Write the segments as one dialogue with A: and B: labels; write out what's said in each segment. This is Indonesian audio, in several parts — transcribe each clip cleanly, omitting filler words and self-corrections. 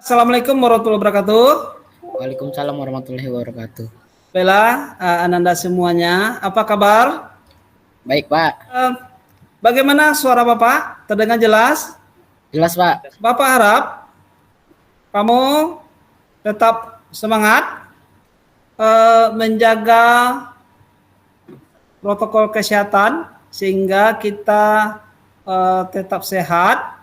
A: Assalamualaikum warahmatullahi wabarakatuh.
B: Waalaikumsalam warahmatullahi wabarakatuh.
A: Bella, Ananda semuanya, apa kabar?
B: Baik, Pak.
A: Bagaimana suara Bapak? Terdengar jelas?
B: Jelas, Pak.
A: Bapak harap kamu tetap semangat menjaga protokol kesehatan sehingga kita tetap sehat.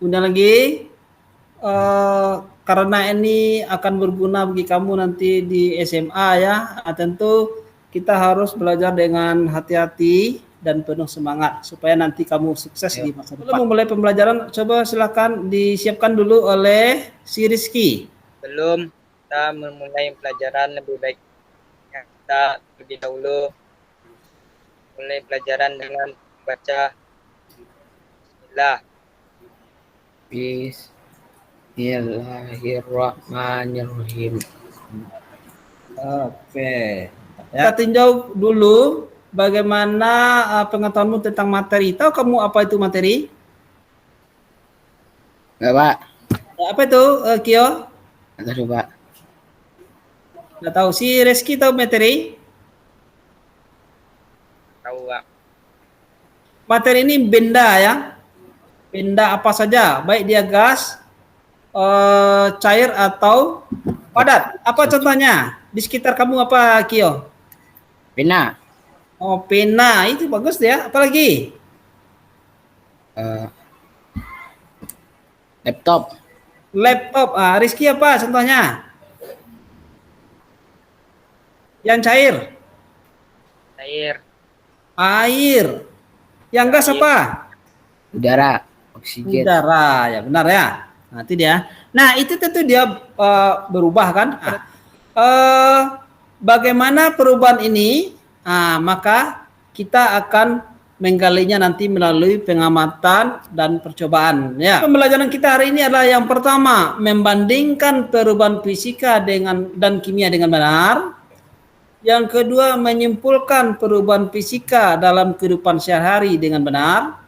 A: Kemudian lagi karena ini akan berguna bagi kamu nanti di SMA ya. Tentu kita harus belajar dengan hati-hati dan penuh semangat supaya nanti kamu sukses di masa depan. Sebelum memulai pembelajaran, coba silakan disiapkan dulu oleh si Rizky.
C: Sebelum kita memulai pelajaran, lebih baik kita lebih dahulu mulai pelajaran dengan baca Bismillah.
B: Bismillahirrahmanirrahim.
A: Oke. Ya. Kita tinjau dulu bagaimana pengetahuanmu tentang materi. Tahu kamu apa itu materi?
B: Enggak, Pak.
A: Apa itu, Kio?
B: Enggak tahu, Pak.
A: Nggak tahu. Si Reski tahu materi?
C: Tahu, Pak.
A: Materi ini benda ya. Benda apa saja, baik dia gas, cair atau padat. Apa contohnya? Di sekitar kamu apa, Kio?
B: Pena.
A: Oh, pena. Itu bagus ya. Apalagi?
B: Laptop.
A: Laptop. Rizky apa contohnya? Yang cair?
C: Air.
A: Air. Yang gas apa?
B: Udara. Oksigen.
A: Udara. Ya benar ya. Nanti dia. Nah itu tentu dia berubah kan. Bagaimana perubahan ini? Maka kita akan menggalinya nanti melalui pengamatan dan percobaan. Ya. Pembelajaran kita hari ini adalah yang pertama, membandingkan perubahan fisika dan kimia dengan benar. Yang kedua, menyimpulkan perubahan fisika dalam kehidupan sehari-hari dengan benar.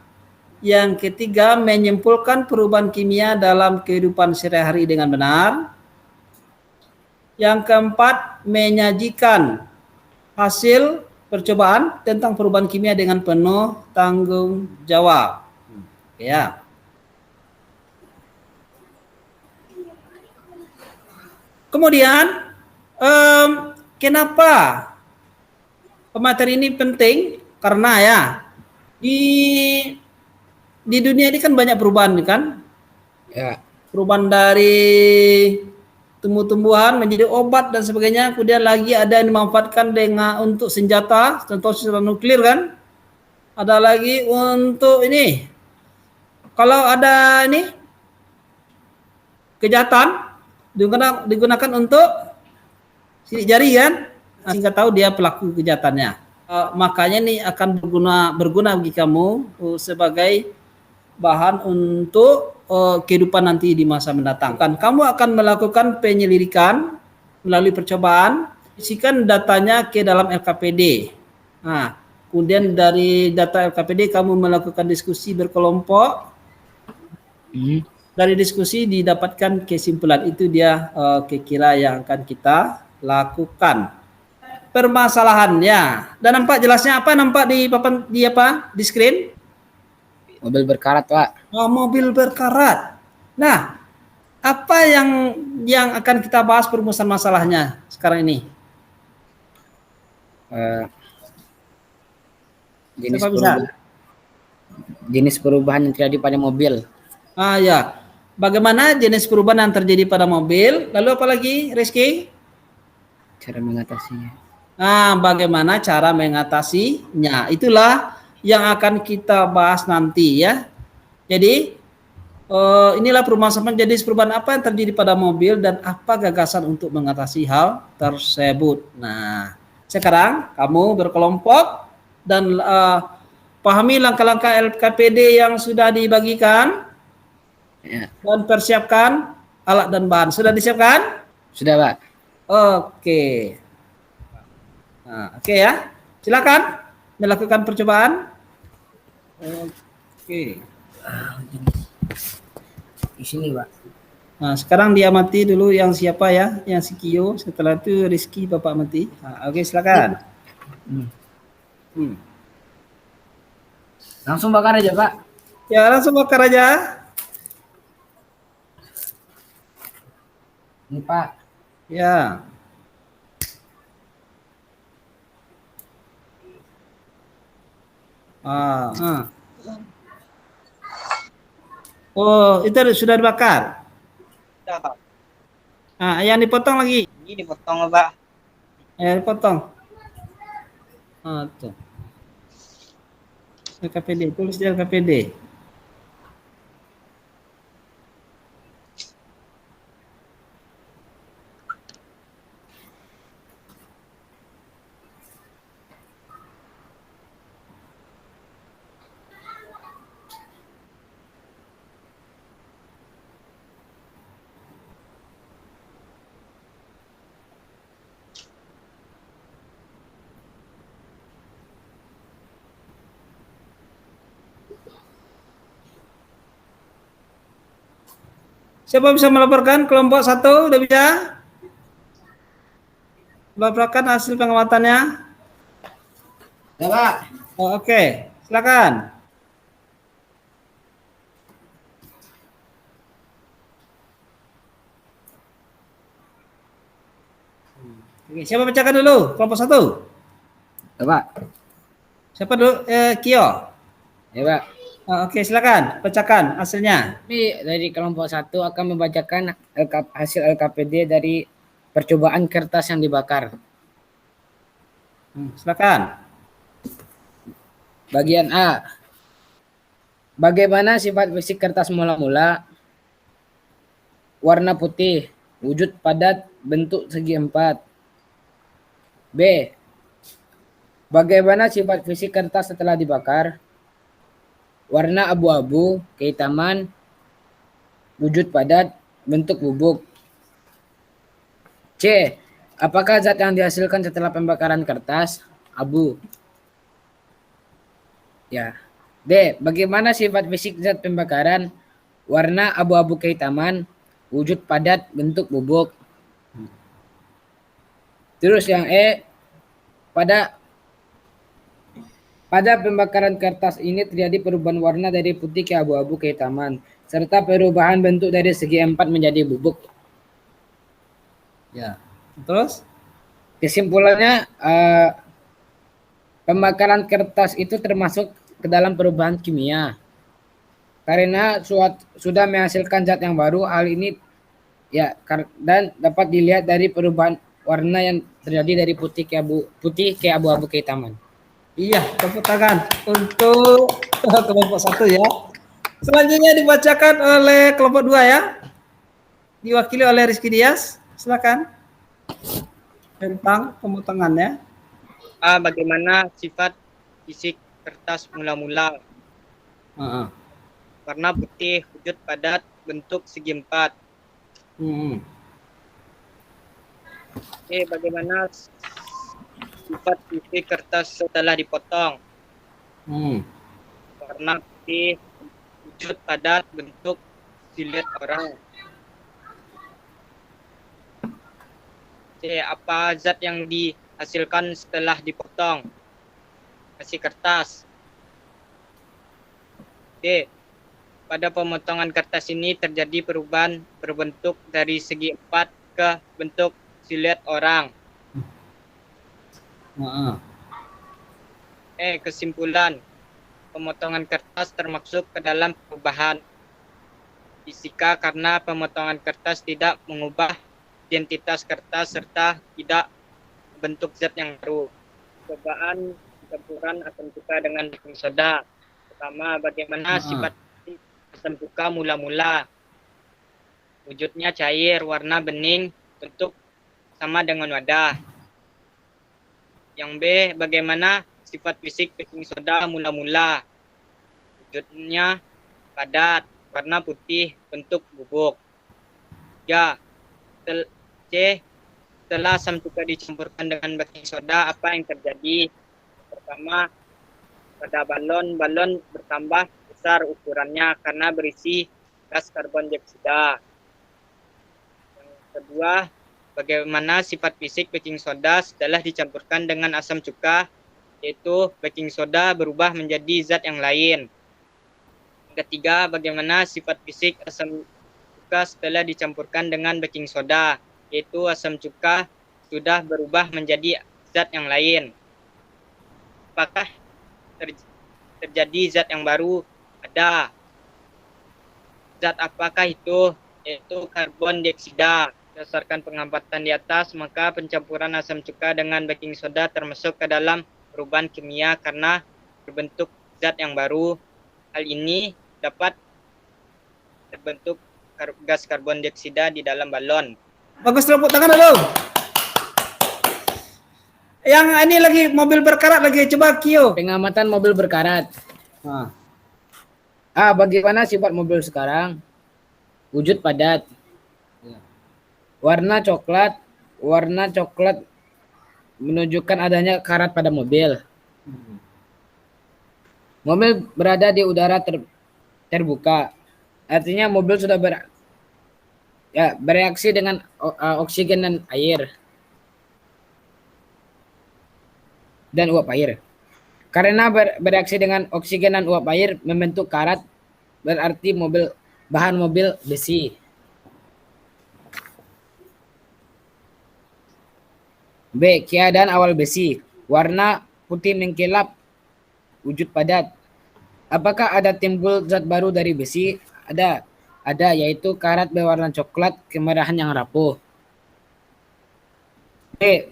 A: Yang ketiga, menyimpulkan perubahan kimia dalam kehidupan sehari-hari dengan benar. Yang keempat, menyajikan hasil percobaan tentang perubahan kimia dengan penuh tanggung jawab. Ya. Kemudian, kenapa materi ini penting? Karena ya di dunia ini kan banyak perubahan kan?
B: Ya.
A: Perubahan dari tumbuh-tumbuhan menjadi obat dan sebagainya. Kemudian lagi ada yang dimanfaatkan untuk senjata, contoh senjata nuklir kan? Ada lagi untuk ini. Kalau ada ini kejahatan digunakan untuk sidik jari kan? Sehingga tahu dia pelaku kejahatannya. Makanya ini akan berguna bagi kamu sebagai bahan untuk kehidupan nanti di masa mendatang. Kamu akan melakukan penyelidikan melalui percobaan, isikan datanya ke dalam LKPD. Nah, kemudian dari data LKPD kamu melakukan diskusi berkelompok. Dari diskusi didapatkan kesimpulan, itu dia kira-kira yang akan kita lakukan. Permasalahannya, dan nampak jelasnya apa? Nampak di papan di screen?
B: Mobil berkarat, Pak.
A: Oh, mobil berkarat. Nah, apa yang akan kita bahas perumusan masalahnya sekarang ini?
B: Jenis perubahan yang terjadi pada mobil.
A: Ya. Bagaimana jenis perubahan yang terjadi pada mobil? Lalu apa lagi, Rizky?
B: Cara mengatasinya.
A: Bagaimana cara mengatasinya? Itulah yang akan kita bahas nanti ya. Jadi inilah permasalahan jenis perubahan apa yang terjadi pada mobil dan apa gagasan untuk mengatasi hal tersebut. Nah, sekarang kamu berkelompok dan pahami langkah-langkah LKPD yang sudah dibagikan.
B: Ya.
A: Dan persiapkan alat dan bahan. Sudah disiapkan?
B: Sudah, Pak.
A: Oke. Oke ya. Silakan melakukan percobaan. Oke.
B: Di sini, Pak.
A: Nah, sekarang dia mati dulu yang siapa ya? Yang si Kio. Setelah itu Rizky Bapak mati. Nah, oke, silakan.
B: Hmm.
A: Hmm.
B: Langsung bakar aja, Pak.
A: Ya, langsung bakar aja.
B: Ini, Pak.
A: Ya. Ah. Oh, itu sudah dibakar.
C: Sudah, Pak.
A: Yang dipotong lagi.
C: Ini dipotong, Pak.
A: Dipotong. Tuh. LKPD, tulis di LKPD. Siapa bisa melaporkan? Kelompok 1 udah bisa? Melaporkan hasil pengamatannya?
B: Ya, Pak.
A: Oke. Silakan. Oke, siapa bacakan dulu? Kelompok 1.
B: Ya, Pak.
A: Siapa dulu? Kio.
B: Ya, Pak.
A: Oke, silakan bacakan hasilnya.
B: Ini dari kelompok 1 akan membacakan hasil LKPD dari percobaan kertas yang dibakar.
A: Silakan.
B: Bagian A. Bagaimana sifat fisik kertas mula-mula? Warna putih, wujud padat, bentuk segi empat. B. Bagaimana sifat fisik kertas setelah dibakar? Warna abu-abu, kehitaman, wujud padat, bentuk bubuk. C. Apakah zat yang dihasilkan setelah pembakaran kertas? Abu. Ya. D. Bagaimana sifat fisik zat pembakaran? Warna abu-abu kehitaman, wujud padat, bentuk bubuk. Terus yang E. Pada pembakaran kertas ini terjadi perubahan warna dari putih ke abu-abu kehitaman, serta perubahan bentuk dari segi empat menjadi bubuk.
A: Ya. Terus?
B: Kesimpulannya, pembakaran kertas itu termasuk ke dalam perubahan kimia. Karena sudah menghasilkan zat yang baru, hal ini ya dan dapat dilihat dari perubahan warna yang terjadi dari putih ke abu-abu kehitaman.
A: Iya, tepuk tangan untuk kelompok 1 ya. Selanjutnya dibacakan oleh kelompok 2 ya. Diwakili oleh Rizky Dias. Silakan. Tentang pemotongannya.
C: A. Bagaimana sifat fisik kertas mula-mula? Warna putih, wujud padat, bentuk segi empat. Bagaimana sifat fisik kertas setelah dipotong? Warna putih, wujud padat, bentuk siluet orang. Apa zat yang dihasilkan setelah dipotong? Kasih kertas. Pada pemotongan kertas ini terjadi perubahan berbentuk dari segi empat ke bentuk siluet orang. Kesimpulan, pemotongan kertas termasuk ke dalam perubahan fisika karena pemotongan kertas tidak mengubah identitas kertas serta tidak bentuk zat yang baru. Percobaan campuran asam cuka dengan baking soda. Pertama, bagaimana sifat asam cuka mula-mula? Wujudnya cair, warna bening, bentuk sama dengan wadah. Yang B, bagaimana sifat fisik baking soda mula-mula? Wujudnya padat, warna putih, bentuk bubuk. Ya. C. Setelah asam cuka dicampurkan dengan baking soda, apa yang terjadi? Pertama, pada balon bertambah besar ukurannya karena berisi gas karbon dioksida. Kedua, bagaimana sifat fisik baking soda setelah dicampurkan dengan asam cuka, yaitu baking soda berubah menjadi zat yang lain. Ketiga, bagaimana sifat fisik asam cuka setelah dicampurkan dengan baking soda, yaitu asam cuka sudah berubah menjadi zat yang lain. Apakah terjadi zat yang baru? Ada. Zat apakah itu? Yaitu karbon dioksida. Berdasarkan pengamatan di atas, maka pencampuran asam cuka dengan baking soda termasuk ke dalam perubahan kimia karena berbentuk zat yang baru. Hal ini dapat terbentuk gas karbon dioksida di dalam balon.
A: Bagus, tepuk tangan dulu. Yang ini lagi mobil berkarat lagi, coba Kio.
B: Pengamatan mobil berkarat.
A: Nah,
B: Bagaimana sifat mobil sekarang? Wujud padat. Warna coklat menunjukkan adanya karat pada mobil. Mobil berada di udara terbuka. Artinya mobil sudah bereaksi dengan oksigen dan air. Dan uap air. Karena bereaksi dengan oksigen dan uap air membentuk karat, berarti bahan mobil besi. B. Keadaan awal besi. Warna putih mengkilap, wujud padat. Apakah ada timbul zat baru dari besi? Ada, yaitu karat berwarna coklat kemerahan yang rapuh. B.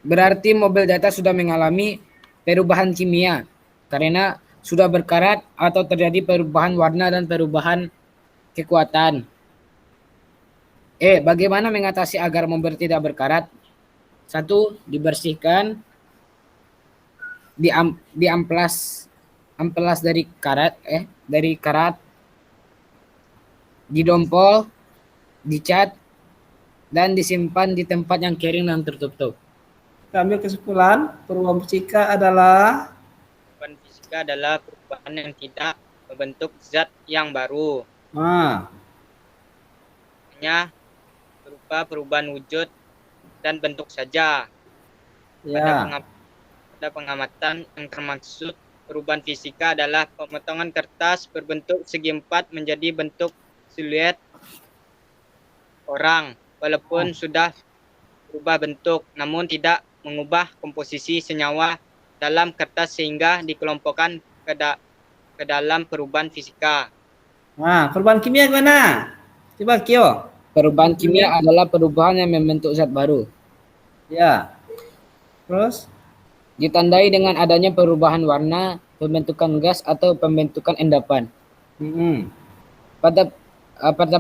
B: Berarti mobil di atas sudah mengalami perubahan kimia karena sudah berkarat atau terjadi perubahan warna dan perubahan kekuatan. Bagaimana mengatasi agar mobil tidak berkarat? 1. Dibersihkan, diamplas dari karat, didompol, dicat, dan disimpan di tempat yang kering dan tertutup.
A: kita ambil kesimpulan, perubahan fisika adalah
C: Perubahan fisika adalah perubahan yang tidak membentuk zat yang baru. Hanya berupa perubahan wujud dan bentuk saja.
A: ya.
C: Pada pengamatan yang termaksud perubahan fisika adalah pemotongan kertas berbentuk segi empat menjadi bentuk siluet orang, walaupun sudah berubah bentuk, namun tidak mengubah komposisi senyawa dalam kertas sehingga dikelompokkan ke dalam perubahan fisika.
A: Perubahan kimia gimana? Coba Kio.
B: Perubahan kimia adalah perubahan yang membentuk zat baru.
A: Ya. Terus?
B: Ditandai dengan adanya perubahan warna, pembentukan gas atau pembentukan endapan. Pada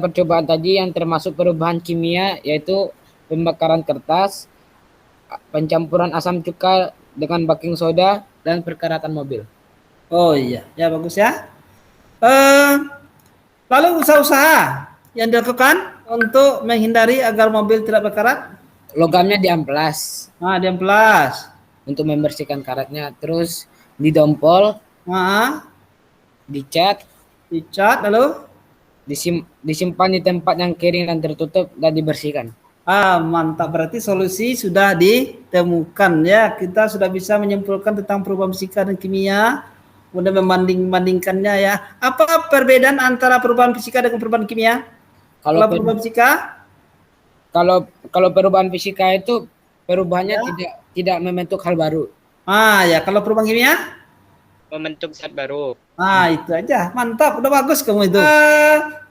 B: percobaan tadi yang termasuk perubahan kimia yaitu pembakaran kertas, pencampuran asam cuka dengan baking soda, dan perkaratan mobil.
A: Oh iya, ya bagus ya. Lalu usaha-usaha yang dilakukan untuk menghindari agar mobil tidak berkarat?
B: Logamnya diamplas
A: Diamplas.
B: untuk membersihkan karatnya, terus didompol, dicat,
A: lalu
B: disimpan di tempat yang kering dan tertutup dan dibersihkan.
A: Mantap, berarti solusi sudah ditemukan ya. Kita sudah bisa menyimpulkan tentang perubahan fisika dan kimia, kemudian membandingkannya ya. Apa perbedaan antara perubahan fisika dengan perubahan kimia? Kalau perubahan fisika?
B: Kalau perubahan fisika itu perubahannya tidak membentuk hal baru.
A: Ya, kalau perubahan kimia?
C: Membentuk zat baru.
A: Itu aja. Mantap, udah bagus kamu itu.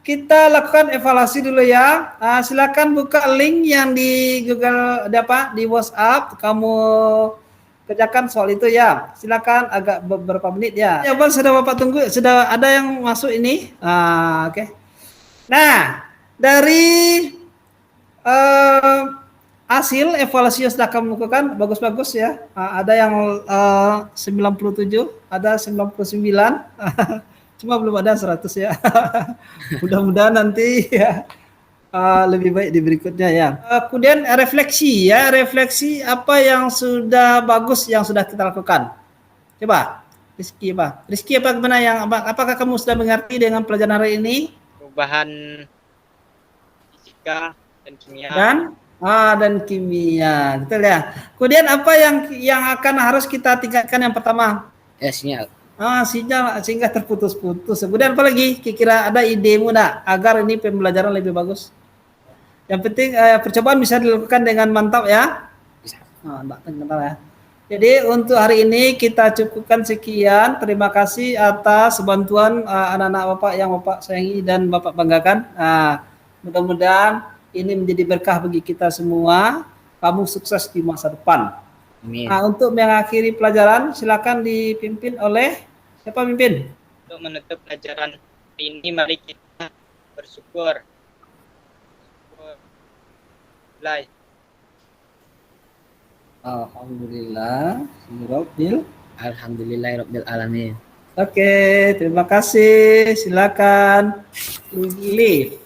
A: Kita lakukan evaluasi dulu ya. Silakan buka link yang di Google di WhatsApp. Kamu kerjakan soal itu ya. Silakan agak beberapa menit ya. Ya, Bang, sudah Bapak tunggu. Sudah ada yang masuk ini. Oke. Nah, dari hasil evaluasi yang sudah kamu lakukan bagus-bagus ya. Ada yang 97, ada 99. Cuma belum ada 100 ya. Mudah-mudahan nanti ya lebih baik di berikutnya ya. Kemudian refleksi apa yang sudah bagus yang sudah kita lakukan. Coba Rizky apa gimana apakah kamu sudah mengerti dengan pelajaran hari ini?
C: Perubahan fisika dan kimia.
A: Dan kimia, betul ya. Kemudian apa yang akan harus kita tingkatkan yang pertama?
B: sinyal.
A: Sinyal sehingga terputus-putus. Kemudian apa lagi? Kira-kira ada idemu nak agar ini pembelajaran lebih bagus? Yang penting percobaan bisa dilakukan dengan mantap ya.
B: Bisa.
A: Mantap ya. Jadi untuk hari ini kita cukupkan sekian. Terima kasih atas bantuan anak-anak Bapak yang Bapak sayangi dan Bapak banggakan. Mudah-mudahan ini menjadi berkah bagi kita semua. Kamu sukses di masa depan.
B: Amin.
A: Untuk mengakhiri pelajaran, silakan dipimpin oleh siapa pimpin?
C: Untuk menutup pelajaran ini, mari kita bersyukur. Mulai.
A: Alhamdulillah.
B: Alhamdulillahirabbil alamin.
A: Oke, terima kasih. Silakan leave.